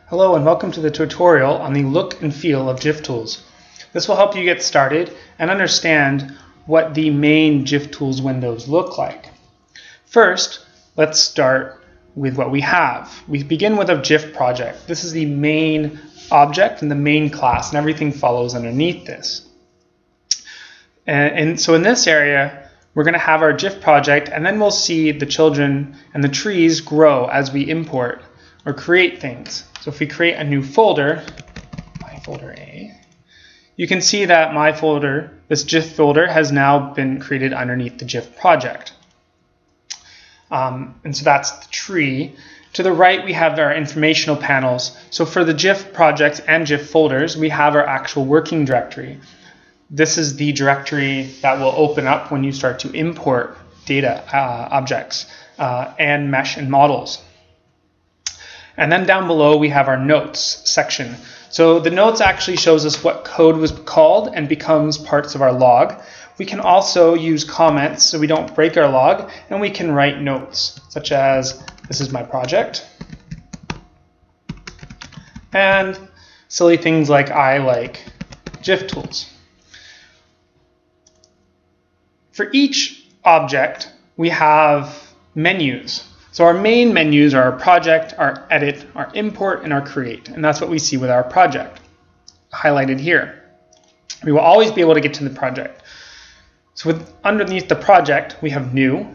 Hello and welcome to the tutorial on the look and feel of GIF tools. This will help you get started and understand what the main GIF tools windows look like. First, let's start with what we have. We begin with a GIF project. This is the main object and the main class, and everything follows underneath this. And so in this area, we're going to have our GIF project, and then we'll see the children and the trees grow as we import or create things. So if we create a new folder, my folder A, you can see that my folder, this GIF folder, has now been created underneath the GIF project. And so that's the tree. To the right, we have our informational panels. So for the GIF project and GIF folders, we have our actual working directory. This is the directory that will open up when you start to import data, objects, and mesh and models. And then down below, we have our notes section. So the notes actually shows us what code was called and becomes parts of our log. We can also use comments so we don't break our log, and we can write notes, such as, this is my project. And silly things like, I like GIF tools. For each object, we have menus. So our main menus are our project, our edit, our import, and our create. And that's what we see with our project, highlighted here. We will always be able to get to the project. So underneath the project, we have new.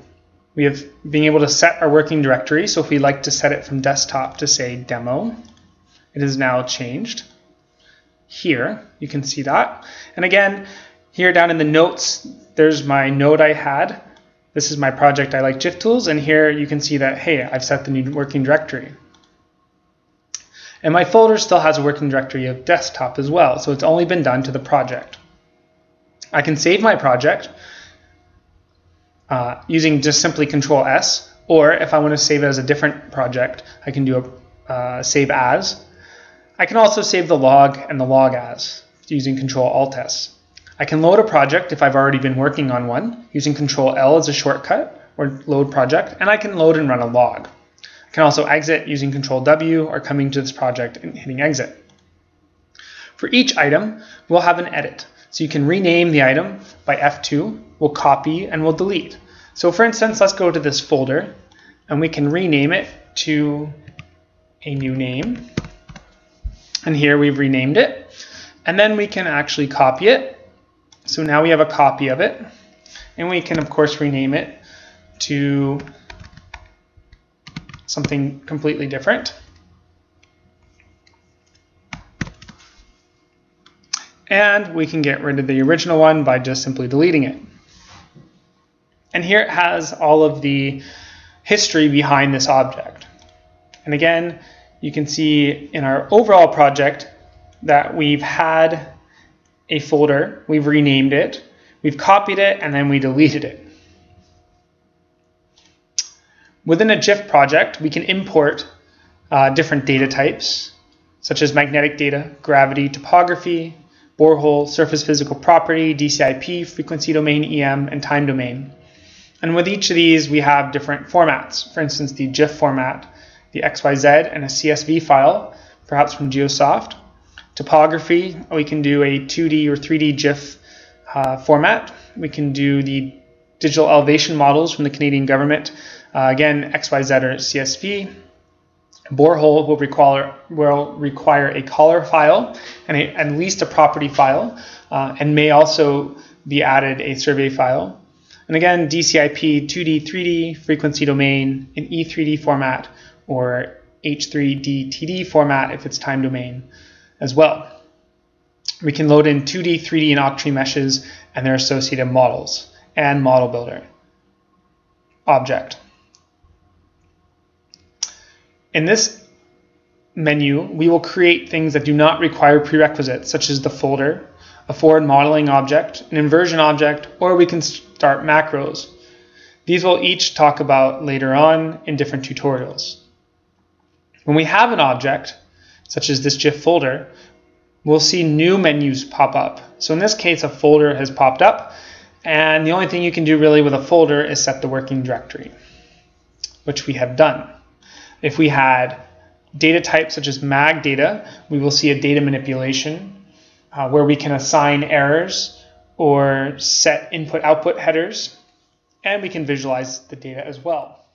We have being able to set our working directory. So if we like to set it from desktop to say demo, it is now changed. Here, you can see that. And again, here down in the notes, there's my note I had. This is my project, I like GIF tools, and here you can see that, hey, I've set the new working directory. And my folder still has a working directory of desktop as well, so it's only been done to the project. I can save my project using just simply Control S, or if I want to save it as a different project, I can do a save as. I can also save the log and the log as using Control Alt S. I can load a project if I've already been working on one, using Control L as a shortcut, or load project, and I can load and run a log. I can also exit using Control W, or coming to this project and hitting exit. For each item, we'll have an edit. So you can rename the item by F2, we'll copy, and we'll delete. So for instance, let's go to this folder, and we can rename it to a new name. And here we've renamed it. And then we can actually copy it. So now we have a copy of it, and we can of course rename it to something completely different. And we can get rid of the original one by just simply deleting it. And here it has all of the history behind this object. And again, you can see in our overall project that we've had a folder, we've renamed it, we've copied it, and then we deleted it. Within a GIF project, we can import different data types, such as magnetic data, gravity, topography, borehole, surface physical property, DCIP, frequency domain, EM, and time domain. And with each of these, we have different formats. For instance, the GIF format, the XYZ, and a CSV file, perhaps from Geosoft. Topography, we can do a 2D or 3D GIF format. We can do the digital elevation models from the Canadian government. Again, XYZ or CSV. Borehole will require a caller file and at least a property file, and may also be added a survey file. And again, DCIP, 2D, 3D, frequency domain, an E3D format, or H3DTD format if it's time domain as well. We can load in 2D, 3D, and Octree meshes and their associated models and model builder object. In this menu, we will create things that do not require prerequisites, such as the folder, a forward modeling object, an inversion object, or we can start macros. These we'll each talk about later on in different tutorials. When we have an object, such as this GIF folder, we'll see new menus pop up. So in this case, a folder has popped up, and the only thing you can do really with a folder is set the working directory, which we have done. If we had data types such as mag data, we will see a data manipulation where we can assign errors or set input-output headers, and we can visualize the data as well.